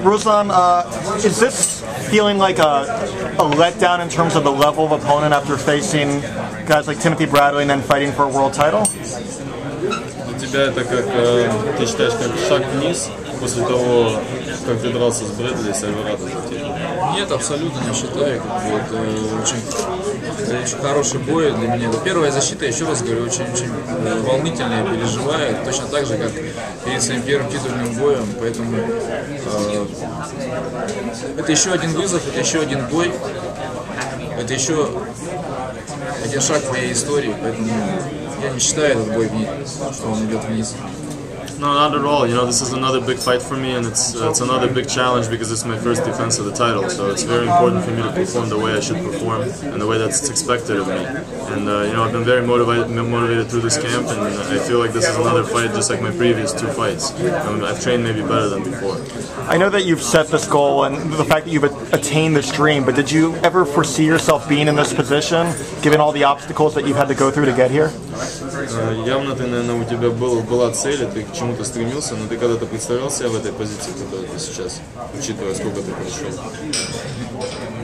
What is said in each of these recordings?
Ruslan, is this feeling like a letdown in terms of the level of opponent after facing guys like Timothy Bradley and then fighting for a world title? Для тебя это как, ты считаешь, как шаг вниз после того, как ты дрался с Брэдли и с Альварадо? Нет, абсолютно не считаю. Это очень хороший бой для меня. Это первая защита, еще раз говорю, очень волнительная, переживаю, точно так же, как перед своим первым титульным боем. Поэтому это еще один вызов, это еще один бой, это еще один шаг в моей истории. Поэтому я не считаю этот бой, что он идет вниз. No, not at all. You know, this is another big fight for me, and it's another big challenge because it's my first defense of the title. So it's very important for me to perform the way I should perform and the way that's expected of me. And you know, I've been very motivated through this camp, and I feel like this is another fight just like my previous two fights. I've trained maybe better than before. I know that you've set this goal and the fact that you've attained this dream, but did you ever foresee yourself being in this position, given all the obstacles that you've had to go through to get here? Явно ты, наверное, у тебя была цель, ты к чему-то стремился, но ты когда-то представлял себя в этой позиции, в которой ты сейчас, учитывая, сколько ты прошел?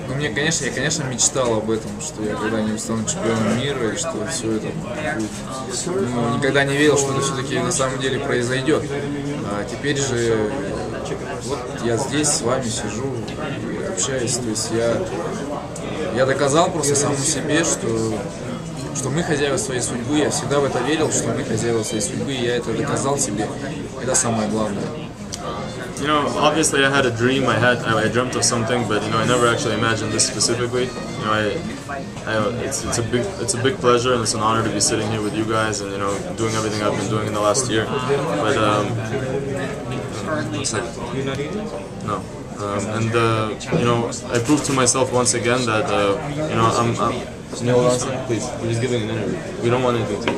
Ну, я, конечно, мечтал об этом, что я когда-нибудь стану чемпионом мира, и что все это будет. Но никогда не верил, что это все-таки на самом деле произойдет. А теперь же вот я здесь с вами сижу и общаюсь. То есть я доказал просто самому себе, что мы хозяева своей судьбы. Я всегда в это верил, что мы хозяева своей судьбы, и я это доказал себе. Это самое главное. You know, obviously I had a dream. I dreamt of something, but you know, I never actually imagined this specifically. You know, it's a big pleasure and it's an honor to be sitting here with you guys and you know, doing everything I've been doing in the last year. But no. You know, I proved to myself once again that you know, please, we're just giving an interview. We don't want anything to.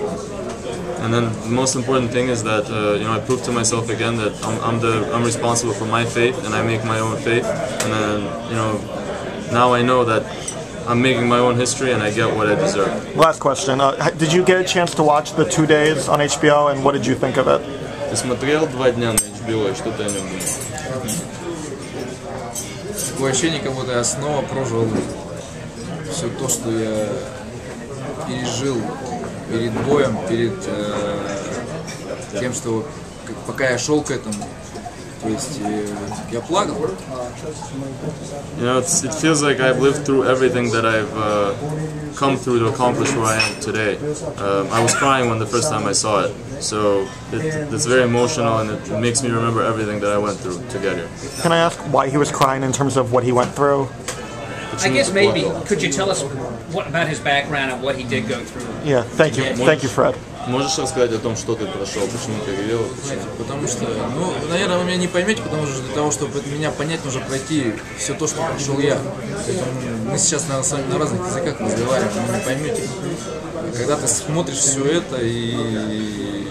And then the most important thing is that you know, I proved to myself again that I'm responsible for my fate and I make my own fate. And then you know, now I know that I'm making my own history and I get what I deserve. Last question: did you get a chance to watch the 2 days on HBO, and what did you think of it? Ты смотрел 2 дня на HBO, и что ты о нем думаешь? Такое ощущение, как будто я снова прожил все то, что я пережил перед боем, перед тем, что пока я шел к этому, то есть я плакал. You know, it feels like I've lived through everything that I've come through to accomplish where I am today. I was crying when the first time I saw it, so it's very emotional and it makes me remember everything that I went through to get here. Can I ask why he was crying in terms of what he went through? I guess maybe, could you tell us what about his background and what he did go through? Yeah, thank you. Thank you, Fred. Можешь рассказать о том, что ты прошел, почему ты ревел? Потому что, ну, наверное, вы меня не поймете, потому что для того, чтобы меня понять, нужно пройти все то, что прошел я. Поэтому мы сейчас с вами на разных языках разговариваем, вы не поймете. Когда ты смотришь все это и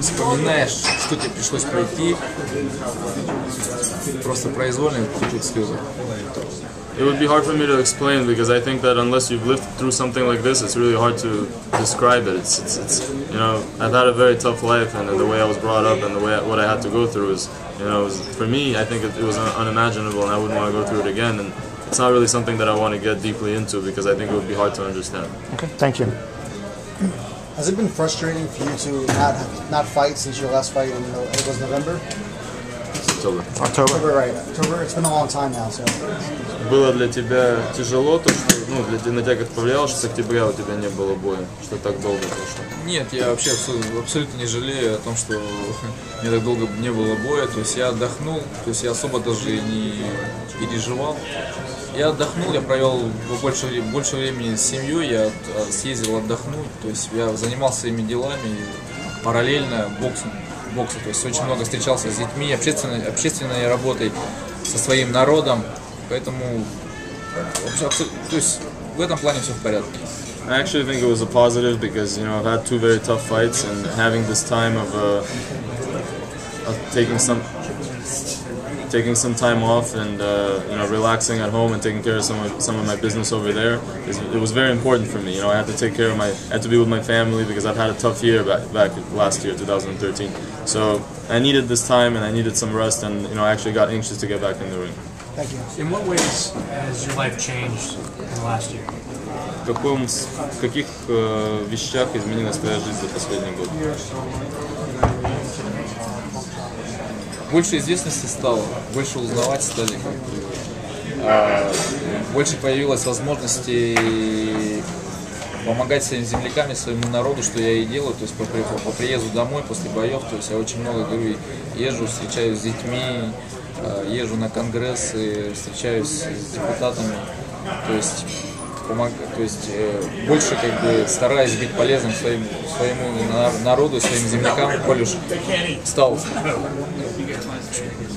вспоминаешь, что тебе пришлось пройти, просто произвольно текут слезы. It would be hard for me to explain because I think that unless you've lived through something like this, it's really hard to describe it. It's you know, I've had a very tough life, and the way I was brought up and the way what I had to go through is, you know, for me, I think it was unimaginable, and I wouldn't want to go through it again. And it's not really something that I want to get deeply into because I think it would be hard to understand. Okay, thank you. Has it been frustrating for you to not fight since your last fight in it was November? October, right? October. It's been a long time now, so. Было для тебя тяжело то, что, ну, на тебя как повлияло, что с октября у тебя не было боя, что так долго прошло? Нет, я вообще абсолютно не жалею о том, что мне так долго не было боя. То есть я отдохнул, то есть я особо даже не переживал. Я отдохнул, я провел больше времени с семьей, я съездил отдохнуть, то есть я занимался своими делами параллельно боксом. То есть очень много встречался с детьми, общественной работой, со своим народом, поэтому то есть в этом плане все в порядке. I actually think it was a positive because, you know, I've had 2 very tough fights and having this time of taking some taking some time off and you know, relaxing at home and taking care of some of my business over there, it was very important for me. You know, I had to take care of I had to be with my family because I've had a tough year back last year, 2013. So I needed this time and I needed some rest, and you know, I actually got anxious to get back in the ring. Thank you. In what ways has your life changed in the last year? В каких вещах изменилась твоя жизнь за последний год? Больше известности стало, больше узнавать стали, больше появилось возможности помогать своим землякам и своему народу, что я и делаю, то есть по приезду домой после боев, то есть я очень много, говорю, езжу, встречаюсь с детьми, езжу на конгрессы, встречаюсь с депутатами, то есть больше как бы стараюсь быть полезным своему народу, своим землякам, коль уж стал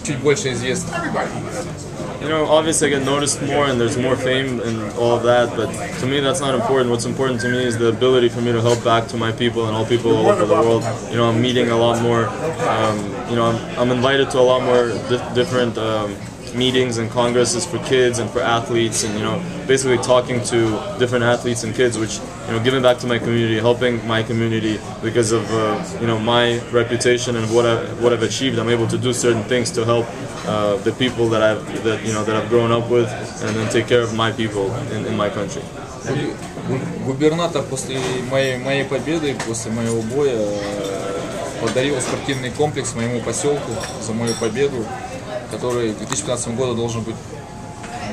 чуть больше известным. You know, obviously I get noticed more and there's more fame and all of that, but to me that's not important. What's important to me is the ability for me to help back to my people and all people all over the world. You know, I'm meeting a lot more, you know, I'm invited to a lot more different meetings and congresses for kids and for athletes, and you know, basically talking to different athletes and kids, which, you know, giving back to my community, helping my community because of you know, my reputation and what I've achieved. I'm able to do certain things to help the people that I've grown up with, and then take care of my people in my country. Губернатор после моей победы, после моего боя, подарил спортивный комплекс моему поселку за мою победу, который к 2015 году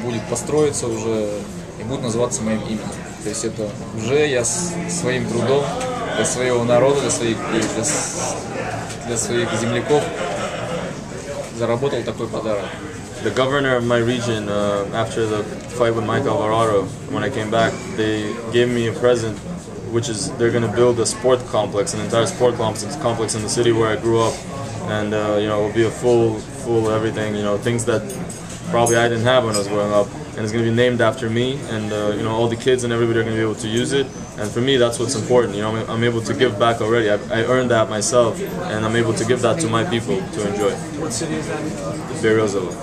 будет построиться уже и будет называться моим именем. То есть это уже я своим трудом для своего народа, для своих земляков заработал такой подарок. The governor of my region, after the fight with Mike Alvarado, when I came back, they gave me a present, which is they're going to build a sport complex, an entire sport complex in the city where I grew up, and you know, it will be a full everything, you know, things that probably I didn't have when I was growing up, and it's going to be named after me, and you know, all the kids and everybody are going to be able to use it, and for me that's what's important. You know, I'm able to give back already. I earned that myself, and I'm able to give that to my people to enjoy. What city is that? Berezovka.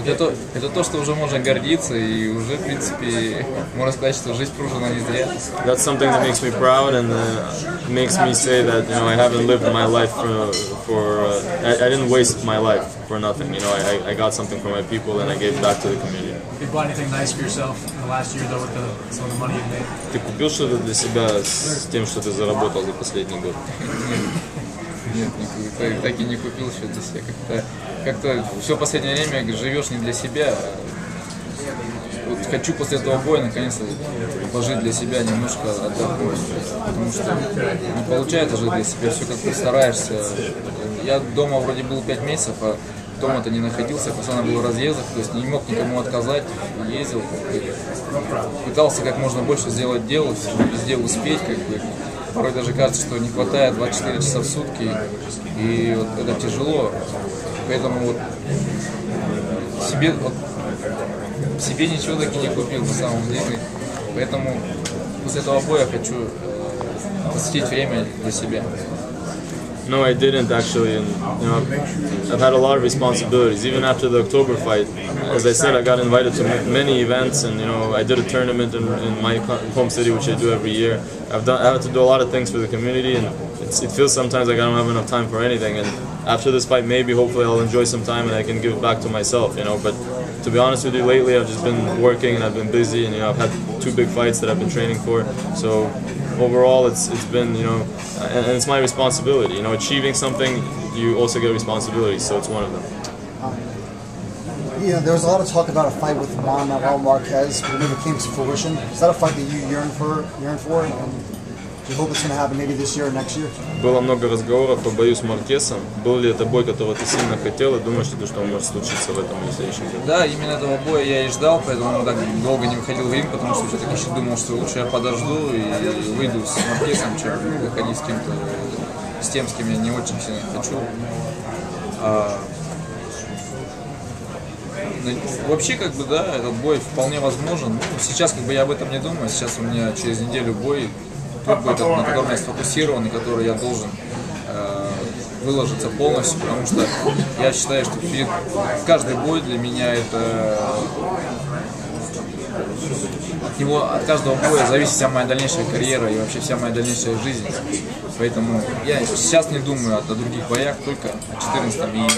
Это то, что уже можно гордиться, и уже, в принципе, можно сказать, что жизнь прожита не зря. That's something that makes me proud, and makes me say that, you know, I haven't lived my life I didn't waste my life for nothing. You know, I got something for my people, and I gave back to the community. Have you bought anything nice for yourself in the last year, though, with some of the money you made? Ты купил что-то для себя с тем, что ты заработал за последний год? Нет, так и не купил что для себя. Как-то все последнее время живешь не для себя. Вот хочу после этого боя наконец-то пожить для себя, немножко отдохнуть. Потому что не получается жить для себя, все как-то стараешься. Я дома вроде был 5 месяцев, а дома-то не находился, я постоянно был в разъездах, то есть не мог никому отказать, ездил, пытался как можно больше сделать дел, везде успеть, как бы. Порой даже кажется, что не хватает 24 часа в сутки, и вот это тяжело. Поэтому вот себе ничего таки не купил на самом деле. Поэтому после этого боя хочу посвятить время для себя. No, I didn't actually, and you know, I've had a lot of responsibilities. Even after the October fight, as I said, I got invited to many events, and you know, I did a tournament in my home city, which I do every year. I had to do a lot of things for the community, and it feels sometimes like I don't have enough time for anything. And after this fight, maybe, hopefully, I'll enjoy some time and I can give back to myself, you know. But to be honest with you, lately I've just been working and I've been busy, and you know, I've had 2 big fights that I've been training for. So overall, it's been, you know, and it's my responsibility. You know, achieving something, you also get responsibilities, so it's one of them. You know, there was a lot of talk about a fight with Juan Manuel Marquez, but it never came to fruition. Is that a fight that you yearn for? And do you hope it's going to happen maybe this year or next year? Было много разговоров о бою с Маркесом. Был ли это бой, которого ты сильно хотел, и думаешь ли ты, что он может случиться в этом или следующем году? Да, именно этого боя я и ждал, поэтому так долго не выходил в ринг, потому что все-таки еще думал, что лучше я подожду и выйду с Маркесом, чем выходить с тем, с кем я не очень сильно хочу. Вообще, как бы, да, этот бой вполне возможен. Сейчас, как бы, я об этом не думаю. Сейчас у меня через неделю бой, тот бой, на котором я сфокусирован и который я должен выложиться полностью, потому что я считаю, что каждый бой для меня это... От каждого боя зависит вся моя дальнейшая карьера и вообще вся моя дальнейшая жизнь. Поэтому я сейчас не думаю о других боях, только о 14-м и...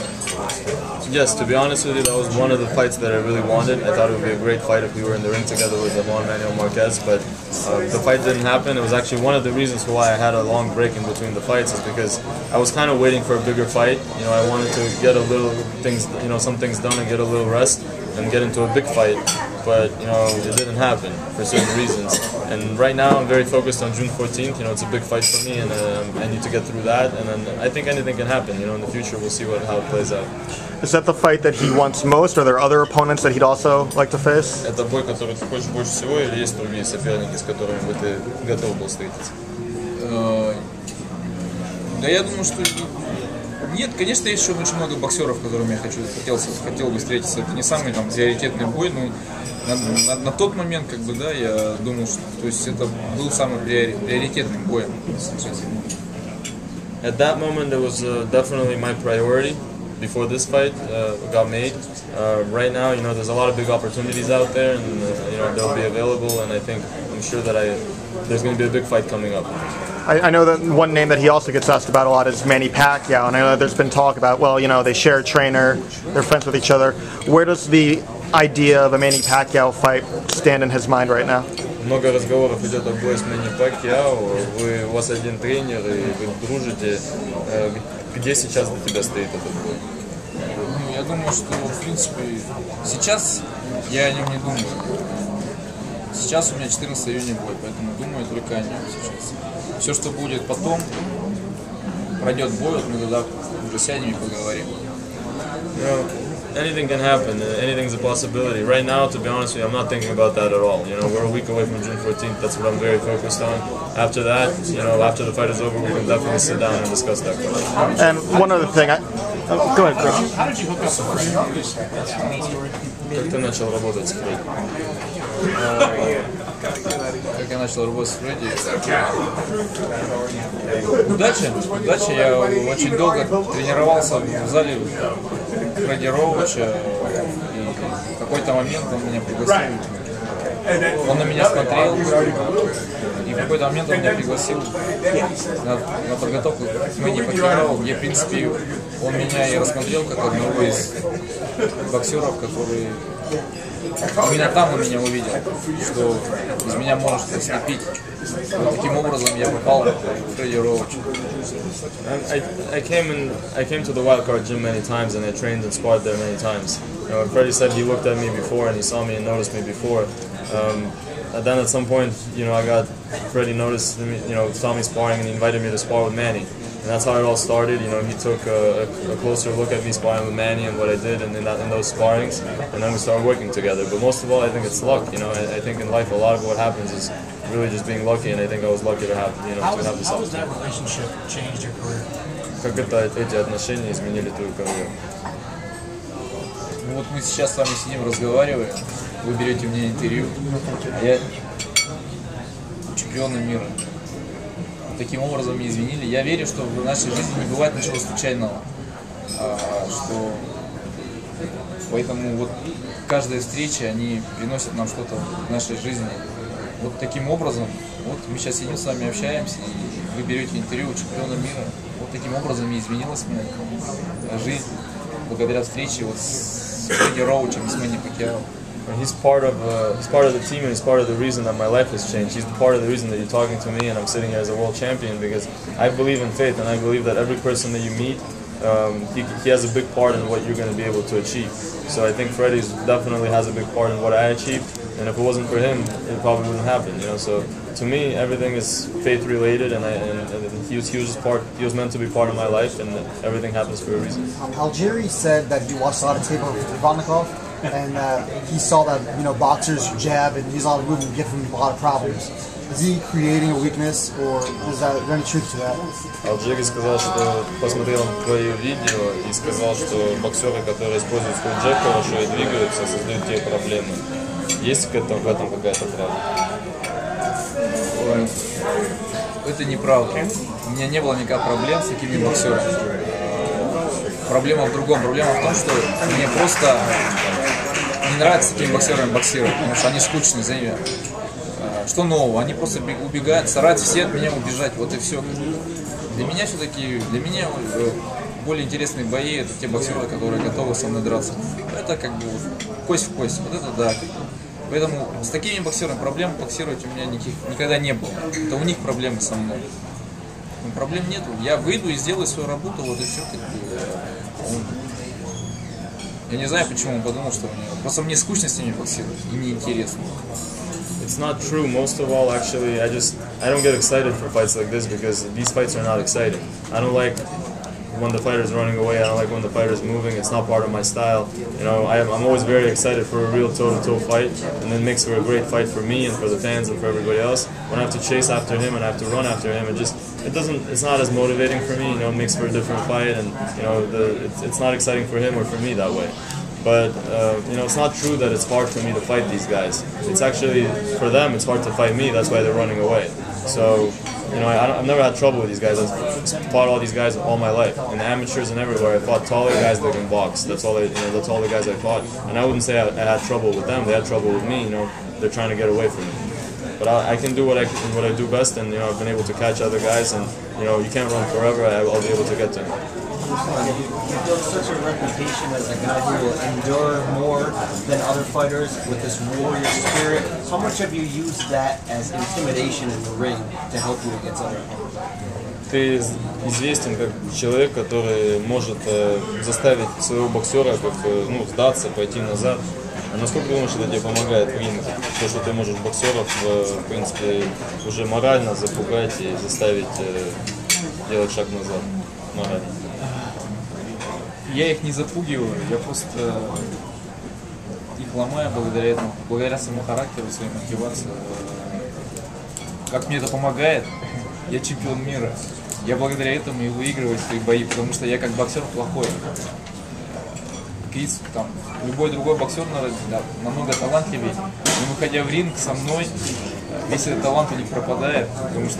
Yes, to be honest with you, that was one of the fights that I really wanted. I thought it would be a great fight if we were in the ring together with Juan Manuel Marquez, but the fight didn't happen. It was actually one of the reasons why I had a long break in between the fights, is because I was kind of waiting for a bigger fight. You know, I wanted to get a little things, you know, some things done and get a little rest and get into a big fight. But, you know, it didn't happen for certain reasons. And right now I'm very focused on June 14th. You know, it's a big fight for me, and I need to get through that. And then I think anything can happen. You know, in the future we'll see how it plays out. Is that the fight that he wants most? Are there other opponents that he'd also like to face? Это бой, который ты хочешь больше всего, или есть другие соперники, с которыми бы ты готов был встретиться? Да я думаю, что нет, конечно, есть еще очень много боксеров, которыми я хотел бы встретиться. Это не самый там приоритетный бой, но на тот момент, как бы, да, я думал, что, то есть, это был самый приоритетным боем. At that moment, it was definitely my priority before this fight got made. Right now, you know, there's a lot of big opportunities out there, and you know, they'll be available. And I'm sure that there's going to be a big fight coming up. I know that one name that he also gets asked about a lot is Manny Pacquiao, and I know that there's been talk about, well, you know, they share a trainer, they're friends with each other. Where does the idea of a Manny Pacquiao fight stand in his mind right now? Много разговоров идет о бое с Мэнни Пакьяо. У вас один тренер, и вы дружите. Где сейчас для тебя стоит этот бой? Ну, я думаю, что, в принципе, сейчас я о нем не думаю. Сейчас у меня 14 июня бой, поэтому думаю только о нем сейчас. Все, что будет потом, пройдет бой, вот мы тогда уже сядем и поговорим. You know, anything can happen. Anything's a possibility. Right now, to be honest with you, I'm not thinking about that at all. You know, we're a week away from June 14th. That's what I'm very focused on. After that, you know, after the fight is over, we can definitely sit down and discuss that question. And one other thing, go ahead, Chris. How did you hook up with Freddie? Как ты начал работать с Фредди? Как я начал работать с Фредди? Удача. Я очень долго тренировался в зале Фредди Роуча, и в какой-то момент он меня пригласил. Он на меня смотрел, и в какой-то момент он меня пригласил на подготовку к Мэнни Пакьяо, где, в принципе, он меня и рассмотрел как одного из боксеров, который именно там он меня увидел, что из меня может слепить. Вот таким образом я попал в Фредди Роуча. I came to the Wildcard gym many times, and I trained and sparred there many times. You know, Freddie said he looked at me before and he saw me and noticed me before. And then at some point, you know, Freddie noticed me, you know, saw me sparring, and he invited me to spar with Manny. And that's how it all started. You know, he took a closer look at me sparring with Manny and what I did in those sparrings, and then we started working together. But most of all, I think it's luck. You know, I think in life a lot of what happens is really just being lucky, and I think I was lucky to have, you know, How to have this has that opportunity. relationship changed your career? Как эти отношения изменили твою карьеру? Ну вот мы сейчас с вами сидим, разговариваем, вы берете мне интервью, а я чемпион мира. Таким образом me изменили. Я верю, что в нашей жизни не бывает ничего случайного. Что поэтому вот каждая встреча, они приносят нам что-то в нашей жизни. Вот таким образом, вот мы сейчас сидим с вами, общаемся, и вы берете интервью у чемпиона мира. Вот таким образом и изменилась моя жизнь благодаря встрече вот с Фредди Роучем, с Мэнни Пакьяо. He's part of the team, and he's part of the reason that my life has changed. He's part of the reason that you're talking to me and I'm sitting here as a world champion, because I believe in faith, and I believe that every person that you meet, he has a big part in what you're going to be able to achieve. So I think Freddie definitely has a big part in what I achieved, and if it wasn't for him, it probably wouldn't happen. You know, so to me, everything is faith related, and he was meant to be part of my life, and everything happens for a reason. Algieri said that he watched a lot of tape of Ivanikov, and he saw that, you know, boxers jab and use a lot of movement, give him a lot of problems. Is he creating a weakness, or is there any truth to that? Алджири сказал, что посмотрел твое видео и сказал, что боксеры, которые используют свой джеб хорошо и двигаются, создают тебе проблемы. Есть в этом какая-то правда? Это неправда. У меня не было никаких проблем с такими боксерами. Проблема в другом. Проблема в том, что мне просто не нравится с такими боксерами боксировать, потому что они скучные, за ними. Что нового? Они просто убегают, стараются все от меня убежать, вот и все. Для меня все-таки, более интересные бои — это те боксеры, которые готовы со мной драться. Это как бы кость в кость, вот это да. Поэтому с такими боксерами проблем боксировать у меня никогда не было. Это у них проблемы со мной. Но проблем нету. Я выйду и сделаю свою работу, вот и все. Я не знаю, почему он подумал, что просто мне скучно с ними боксировать и неинтересно. It's not true. Most of all, actually, I don't get excited for fights like this because these fights are not exciting. I don't like when the fighter's running away. I don't like when the fighter's moving. It's not part of my style. You know, I'm always very excited for a real toe-to-toe fight, and it makes for a great fight for me and for the fans and for everybody else. When I have to chase after him and I have to run after him, it's not as motivating for me. You know, it makes for a different fight, and you know, it's not exciting for him or for me that way. But you know, it's not true that it's hard for me to fight these guys. It's actually, for them, it's hard to fight me. That's why they're running away. So, you know, I've never had trouble with these guys. I've fought all these guys all my life, in the amateurs and everywhere. I fought taller guys that can box. That's all the guys I fought. And I wouldn't say I had trouble with them. They had trouble with me. You know, they're trying to get away from me. But I can do what I do best, and you know, I've been able to catch other guys. And you know, you can't run forever. I'll be able to get to them. You built such a reputation as a guy who will endure more than other fighters with this warrior spirit. How much have you used that as intimidation in the ring to help you against other opponents? Ты известен как человек, который может заставить своего боксера сдаться, пойти назад. А насколько ты думаешь, это тебе помогает в ринге? То, что ты можешь боксеров, в принципе, уже морально запугать и заставить делать шаг назад морально. Я их не запугиваю, я просто их ломаю благодаря этому, благодаря своему характеру, своей мотивации. Как мне это помогает? Я чемпион мира. Я благодаря этому и выигрываю свои бои, потому что я как боксер плохой. Крис, там, любой другой боксер намного талантливее, но выходя в ринг со мной, весь этот талант у них пропадает, потому что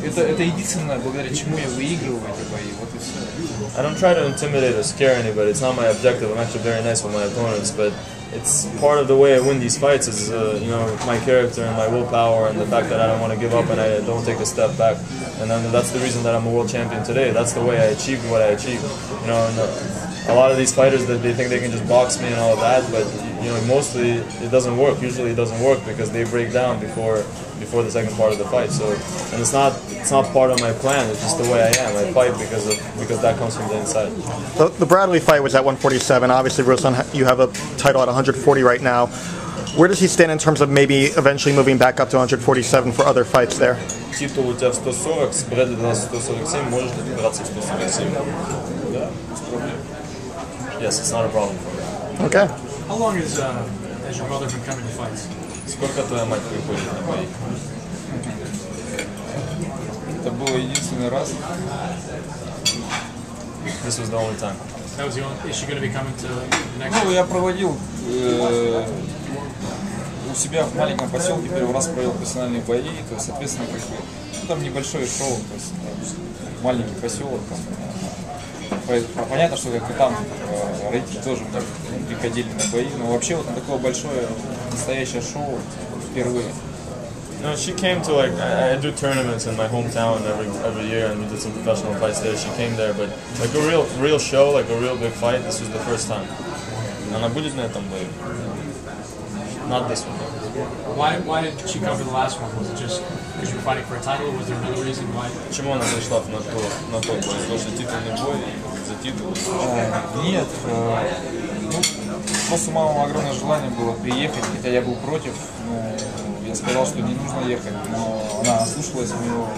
это единственное, благодаря чему я выигрываю эти бои, вот и все. I don't try to intimidate or scare anybody. It's not my objective. I'm actually very nice with my opponents, but it's part of the way I win these fights is you know, my character and my willpower and the fact that I don't want to give up and I don't take a step back. And then that's the reason that I'm a world champion today. That's the way I achieved what I achieved. You know, and a lot of these fighters that they think they can just box me and all of that, but you know, mostly it doesn't work. Usually it doesn't work because they break down before the second part of the fight. So, and it's not part of my plan. It's just the way I am. I fight because that comes from the inside. The Bradley fight was at 147. Obviously, Ruslan, you have a title at 140 right now. Where does he stand in terms of maybe eventually moving back up to 147 for other fights there? Титул у тебя в 140, с Брэдли у нас 147, можешь ли ты драться в 147? Да, без проблем. Yes, it's not a problem for me. Okay. How long has your brother been coming to fights? Сколько твоя мать приходит на бои? Это было единственный раз. This was the only time. That was the only. Is she going to be coming to the next? Ну, я проводил у себя в маленьком поселке, первый раз провел профессиональные бои, то есть, соответственно, как бы, ну, там небольшое шоу, то есть маленький поселок, там. Понятно, что как бы там родители тоже приходили на бои, но вообще вот на такое большое настоящее шоу впервые. No, she came to I do tournaments in my hometown every year, and we did some professional fights there. She came there, but like a real show, like a real big fight. This was the first time. Она будет на этом бою? Not this one. Why did she come for the last one? Was it just because you were fighting for a title, or was there another reason why? Почему она пришла на тот бой? Потому что титульный бой за титул. Нет, ну, просто у мамы огромное желание было приехать, хотя я был против. Я сказал, что не нужно ехать, но она ослушалась моего,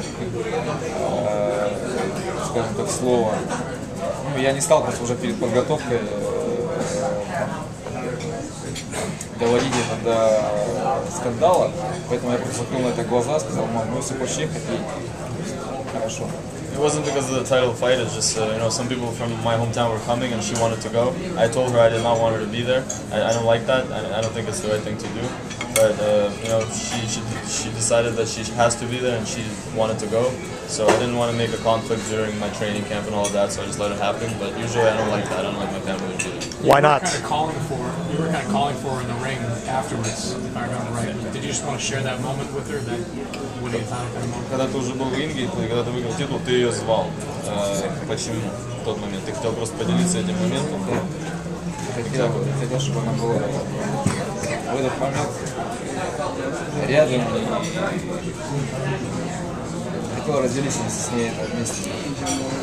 скажем так, слова. Ну, я не стал просто уже перед подготовкой доводить это до скандала, поэтому я просто закрыл на это глаза, сказал: мам, ну если хочешь ехать, едь. Хорошо. It wasn't because of the title fight, it's just, you know, some people from my hometown were coming and she wanted to go. I told her I did not want her to be there. I don't like that. I don't think it's the right thing to do. but you know, she decided that she has to be there and she wanted to go. So I didn't want to make a conflict during my training camp and all of that, so I just let it happen. But usually I don't like that. I don't like my family to do it. Why not? You were kind of calling for her in the ring afterwards, if I remember right. Did you just want to share that moment with her, that winning the title kind of moment? Когда ты уже был в ринге, когда ты выиграл титул, ты ее звал. Почему в тот момент? Ты хотел просто поделиться этим моментом? Хотел, чтобы она была в этот момент рядом и хотел разделиться с ней это вместе.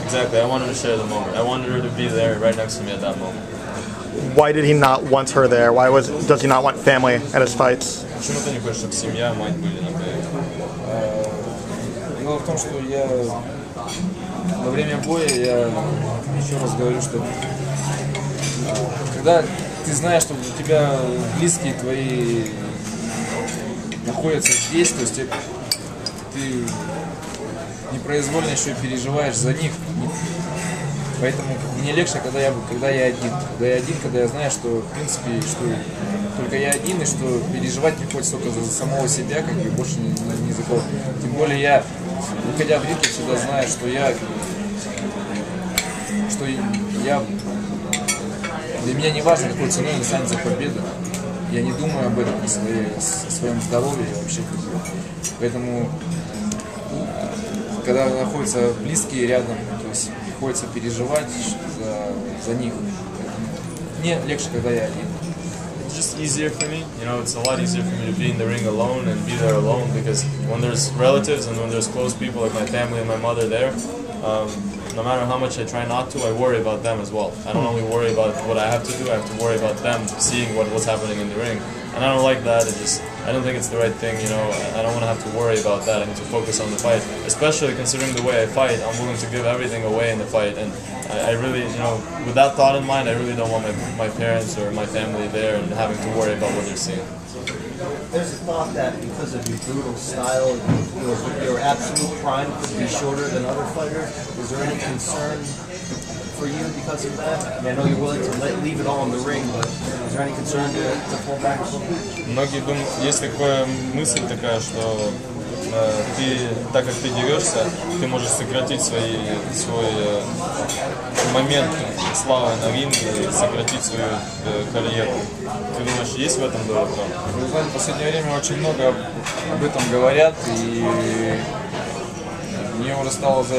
Exactly. I wanted to share the moment. I wanted her to be there right next to me at that moment. Why did he not want her there? Does he not want family at his fights? Почему ты не хочешь, чтобы семья, мать были на бою? Дело в том, что я во время боя, я еще раз говорю, что когда ты знаешь, что у тебя близкие твои находятся здесь, то есть ты непроизвольно еще переживаешь за них. Поэтому мне легче, когда я один. Когда я знаю, что в принципе, что только я один, и что переживать не хочется только за самого себя, как бы больше ни за кого. Тем более я, выходя в ринг, я всегда знаю, что для меня не важно, какой ценой достанется победа. Я не думаю об этом, о своем здоровье вообще. Поэтому, когда находятся близкие рядом, то есть приходится переживать за них. Поэтому мне легче, когда я один. It's just easier for me. You know, it's a lot easier for me to be in the ring alone and be there alone, because when there's relatives and when there's close people like my family and my mother there, no matter how much I try not to, I worry about them as well. I don't only worry about what I have to do, I have to worry about them seeing what's happening in the ring. And I don't like that. I don't think it's the right thing, you know. I don't want to have to worry about that. I need to focus on the fight, especially considering the way I fight. I'm willing to give everything away in the fight, and I really, you know, with that thought in mind, I really don't want my parents or my family there and having to worry about what they're seeing. There's a thought that because of your brutal style, your absolute prime could be shorter than other fighters. Is there any concern for you because of that? I mean, I know you're willing to leave it all in the ring, but is there any concern to pull back a little bit? Многие думают, есть такая мысль такая, что ты, так как ты дерешься, ты можешь сократить свой момент славы на ринге и сократить свою карьеру. Ты думаешь, есть в этом доля правды? Вы знаете, в последнее время очень много об этом говорят, и мне уже стало за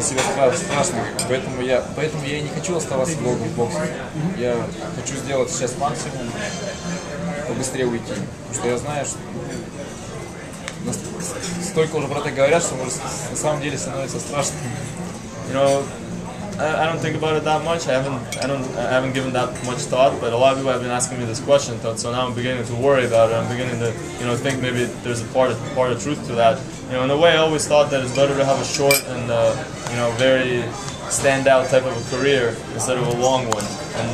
себя страшно, поэтому я и не хочу оставаться долго в боксе. Я хочу сделать сейчас максимум, побыстрее уйти, потому что я знаю, что столько уже про это говорят, что на самом деле становится страшно. You know, I don't think about it that much. I haven't given that much thought. But a lot of people have been asking me this question, so now I'm beginning to worry about it. I'm beginning to, you know, think maybe there's a part of truth to that. You know, in a way, I always thought that it's better to have a short and you know, very standout type of a career instead of a long one. And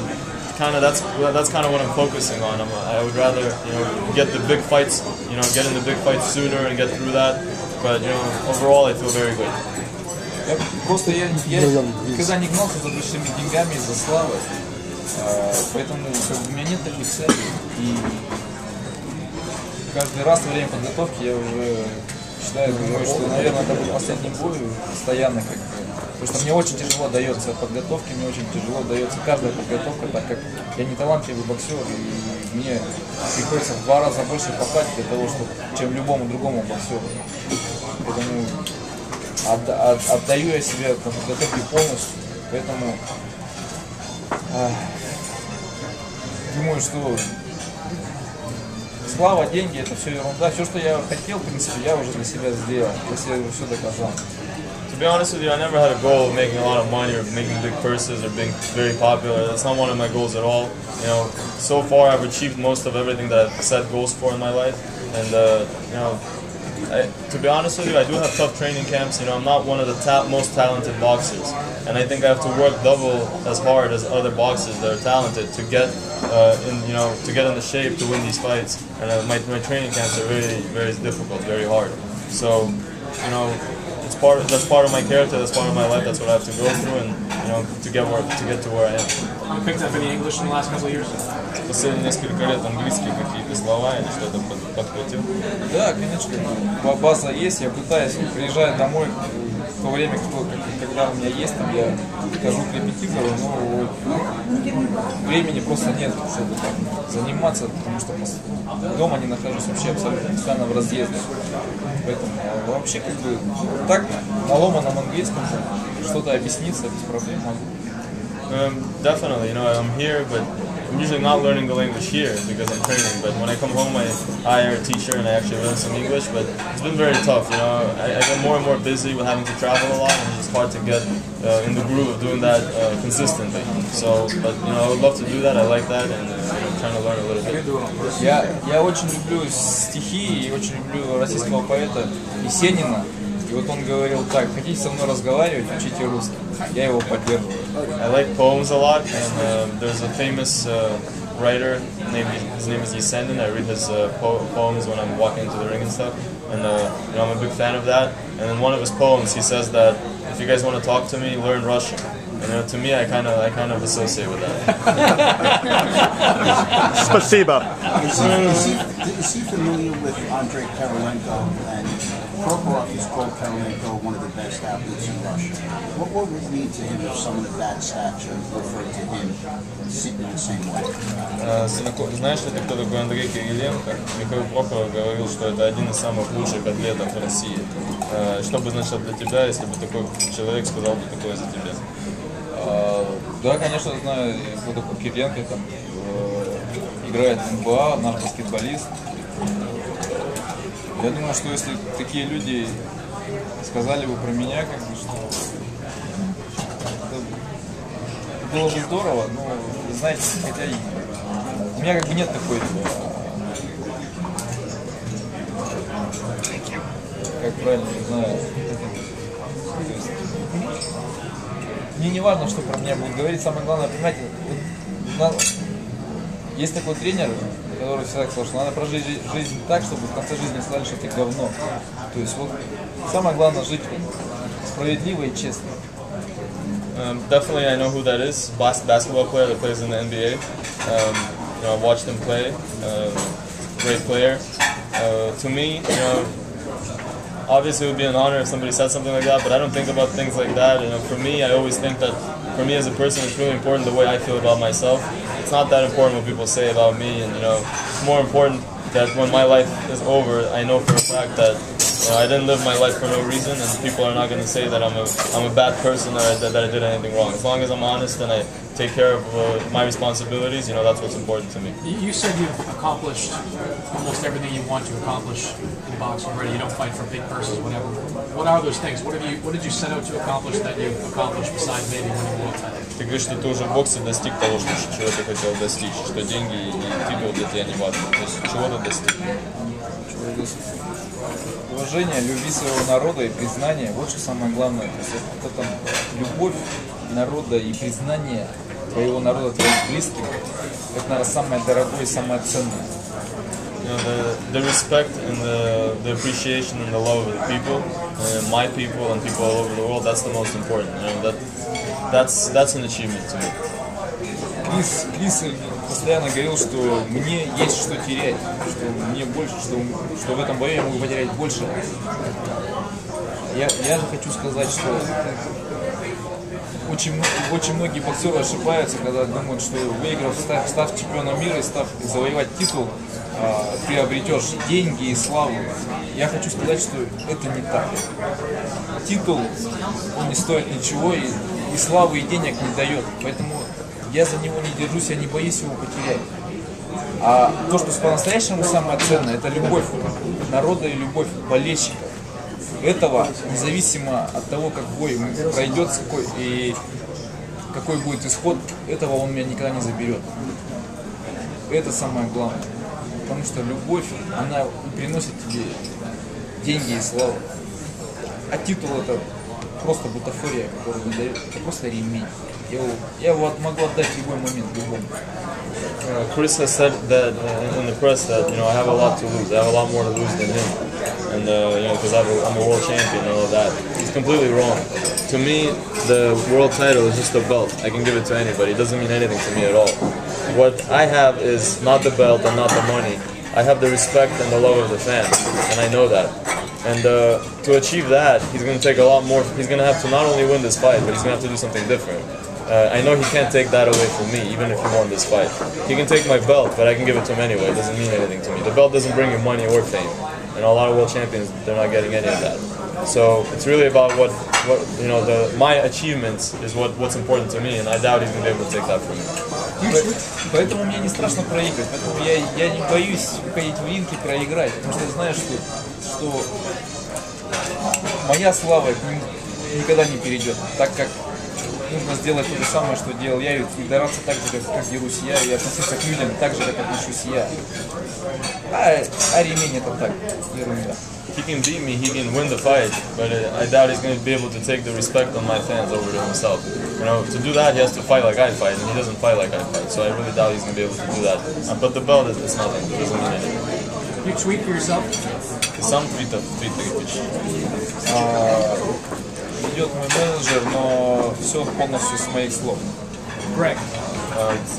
kind of that's kind of what I'm focusing on. I would rather, you know, get the big fights, you know, get in the big fights sooner and get through that. But you know, overall, I feel very good. Просто я никогда не гнался за большими деньгами, за славой, поэтому как бы, у меня нет такой цели. И каждый раз во время подготовки я уже считаю, что, наверное, это будет последний бой постоянно, как бы. Потому что мне очень тяжело дается подготовка, мне очень тяжело дается каждая подготовка, так как я не талантливый боксер, и мне приходится в 2 раза больше пахать для того, чтобы, чем любому другому боксеру. Поэтому отдаю я себе подготовке полностью, поэтому думаю, что слава, деньги — это все ерунда. Все, что я хотел, в принципе, я уже для себя сделал, для себя все доказал. To be honest with you, I never had a goal of making a lot of money or making big purses or being very popular. That's not one of my goals at all. You know, so far I've achieved most of everything that I've set goals for in my life, and you know, to be honest with you, I do have tough training camps. You know, I'm not one of the most talented boxers, and I think I have to work double as hard as other boxers that are talented to get to get in the shape to win these fights. And my training camps are very, very difficult, very hard. So, you know, that's part of my character. That's part of my life. That's what I have to go through, and you know, to get to where I am. You picked up any English in the last couple of years? Последние несколько лет английские какие-то слова или что-то подхватил. Да, конечно, база есть, я пытаюсь, приезжая домой, в то время, когда у меня есть, там я хожу к репетитору, но времени просто нет, чтобы там заниматься, потому что дома не нахожусь вообще абсолютно постоянно в разъездах. Поэтому вообще как бы так на ломаном английском что-то объясниться без проблем могу. Definitely, you know, I'm here, but I'm usually not learning the language here because I'm training. But when I come home, I hire a teacher and I actually learn some English. But it's been very tough, you know. I get more and more busy with having to travel a lot, and it's hard to get in the groove of doing that consistently. So, but you know, I would love to do that. I like that, and I'm trying to learn a little bit. Я очень люблю стихи и очень люблю российского поэта Есенина. И вот он говорил так: хотите со мной разговаривать, учите русский. Я его поддерживаю. I like poems a lot, and there's a famous writer, his name is Yesenin. I read his poems when I'm walking into the ring and stuff, and you know, I'm a big fan of that. And in one of his poems, he says that if you guys want to talk to me, learn Russian. And you know, to me, I kind of associate with that. Spasiba. Is he familiar with Andrei Karolenko? And Prokhorov has called Karolenko one of the best athletes in Russia. What would it mean to him if someone of that stature referred to him in the same way? Знаешь ли ты, кто такой Андрей Кириленко? Михаил Прохоров говорил, что это один из самых лучших атлетов в России. Что бы значило для тебя, если бы такой человек сказал бы такое за тебя? Да, конечно, знаю, кто такой Кириленко, там играет в НБА, наш баскетболист. Я думаю, что если такие люди сказали бы про меня, как бы, что это было бы здорово, но, знаете, хотя у меня как бы нет такой, как правильно, не знаю, мне не важно, что про меня будут говорить, самое главное, понимаете, есть такой тренер, который всегда сказал, что надо прожить жизнь так, чтобы в конце жизни сказали, что ты говно. То есть вот самое главное жить справедливо и честно. Definitely, I know who that is. Basketball player that plays in the NBA. You know, I watched him play. Great player. To me, you know, obviously it would be an honor if somebody said something like that, but I don't think about things like that. You know, for me, I always think that for me as a person, it's really important the way I feel about myself. It's not that important what people say about me, and you know, it's more important that when my life is over, I know for a fact that you know, I didn't live my life for no reason, and people are not going to say that I'm a bad person or that I did anything wrong. As long as I'm honest and I take care of my responsibilities, you know, that's what's important to me. You said you've accomplished almost everything you want to accomplish in boxing already. You don't fight for big purses, whatever. What are those things? What did you set out to accomplish that you've accomplished besides maybe winning a world title? Ты говоришь, что ты уже в боксе достиг того, чего ты хотел достичь, что деньги и титул для тебя не важны. То есть чего ты достиг? Уважение, любви своего народа и признание, вот что самое главное. То есть это любовь народа и признание твоего народа, твоих близких, это, наверное, самое дорогое и самое ценное. You know, the respect and the appreciation and the love of the people, my people and people all over the world, that's the most important. You know, that's an achievement to me. Крис постоянно говорил, что мне есть что терять, что мне больше, что в этом бою я могу потерять больше. Я же хочу сказать, что очень многие боксеры ошибаются, когда думают, что выиграв, став чемпионом мира и став завоевать титул, ты обретешь деньги и славу. Я хочу сказать, что это не так. Титул, он не стоит ничего, и славы, и денег не дает. Поэтому я за него не держусь, я не боюсь его потерять. А то, что по-настоящему самое ценное, это любовь народа и любовь болельщиков. Этого, независимо от того, как бой пройдет и какой будет исход, этого он меня никогда не заберет. Это самое главное. Потому что любовь, она приносит тебе деньги и славу. А титул это просто бутафория, которую не дает. Это просто ремень. Я его могу отдать в любой момент, любому. Chris has said that in the press that I have a lot to lose. I have a lot more to lose than him, and because I'm a world champion and all of that. He's completely wrong. To me, the world title is just a belt. I can give it to anybody. It doesn't mean anything to me at all. What I have is not the belt and not the money. I have the respect and the love of the fans, and I know that. And to achieve that, he's going to take a lot more. He's going to have to not only win this fight, but he's going to have to do something different. I know he can't take that away from me, even if he won this fight. He can take my belt, but I can give it to him anyway. It doesn't mean anything to me. The belt doesn't bring you money or fame. And a lot of world champions, they're not getting any of that. So it's really about my achievements is what's important to me, and I doubt he's going to be able to take that from me. Поэтому мне не страшно проиграть, поэтому я не боюсь уходить в ринг и проиграть, потому что я знаю, что моя слава никогда не перейдет, так как нужно сделать то же самое, что делал я, и драться так же, как дерусь я, и относиться к людям так же, как отношусь я. А ремень это так, ерунда. He can beat me, he can win the fight, but I doubt he's going to be able to take the respect of my fans over to himself. To do that, he has to fight like I fight, and he doesn't fight like I fight, so I really doubt he's going to be able to do that. But the belt is nothing, it doesn't mean anything. You tweet for yourself? Сам твитов пишу. Идет мой менеджер, но все полностью с моих слов. Greg.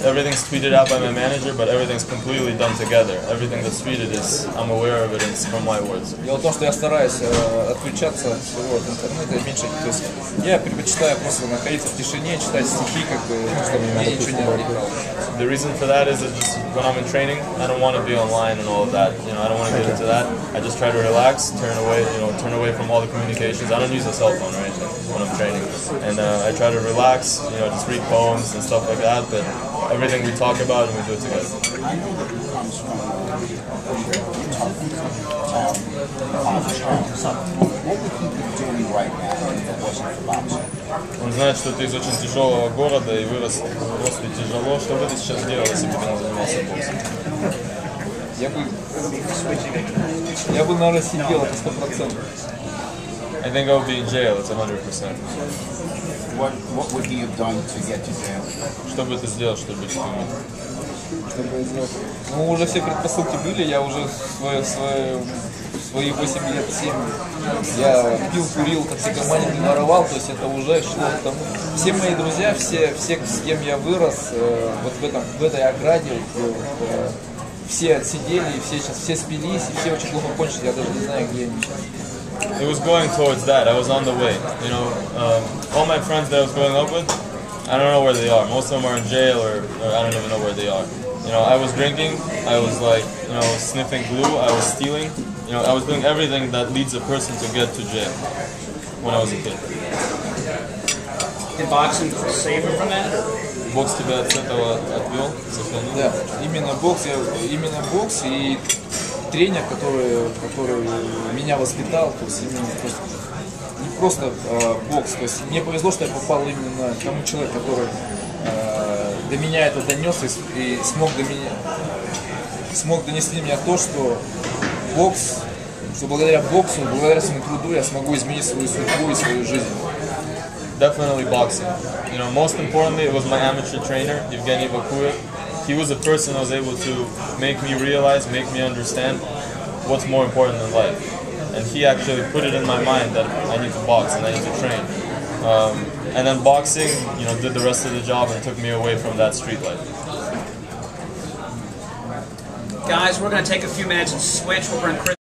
Everything's tweeted out by my manager, but everything's completely done together. Everything that's tweeted I'm aware of it, and it's from my words. Дело в том, что я стараюсь отключаться от интернета, меньше, то есть я предпочитаю просто находиться в тишине, читать стихи, чтобы мне ничего не отвлекало. The reason for that is that just when I'm in training, I don't want to be online and all of that. I don't want to get into that. I just try to relax, turn away from all the communications. I don't use a cell phone or anything when I'm training, and I try to relax. Just read poems and stuff like that. But everything we talk about and we do it together. I know that he comes from a tough town. What would he be doing right now if it wasn't for boxing? Он знает, что ты из очень тяжелого города и вырос тяжело. Что бы ты сейчас делал, если бы ты не занимался боксом? Я бы, наверное, сидел, это 100%. I think I would be in jail, it's 100%. What would he have done to get to jail? Что бы ты сделал, чтобы быть в тюрьме? Ну, уже все предпосылки были, я уже свои 8 лет, 7, я пил, курил, токсикоманию не воровал, то есть это уже шло к тому. Все мои друзья, все, с кем я вырос, вот в этой ограде, все отсидели, все спились, и все очень плохо кончили, я даже не знаю, где они сейчас. It was going towards that. I was on the way. All my friends that I was growing up with, I don't know where they are. Most of them are in jail, or I don't even know where they are. I was drinking. I was sniffing glue. I was stealing. I was doing everything that leads a person to get to jail when I was a kid. Did boxing save him from that? Бокс тебя от этого отвел, сохранил? Да, именно бокс и тренер, который меня воспитал, то есть именно не просто бокс, то есть мне повезло, что я попал именно к тому человеку, который до меня это донес и смог донести мне то, что благодаря боксу, благодаря своему труду я смогу изменить свою судьбу и свою жизнь. Definitely boxing. Most importantly, it was my amateur trainer, Evgeny Vakuyev. He was the person that was able to make me realize, make me understand what's more important in life. And he actually put it in my mind that I need to box and I need to train. And then boxing, did the rest of the job and took me away from that street life. Guys, we're going to take a few minutes and switch. We'll bring Chris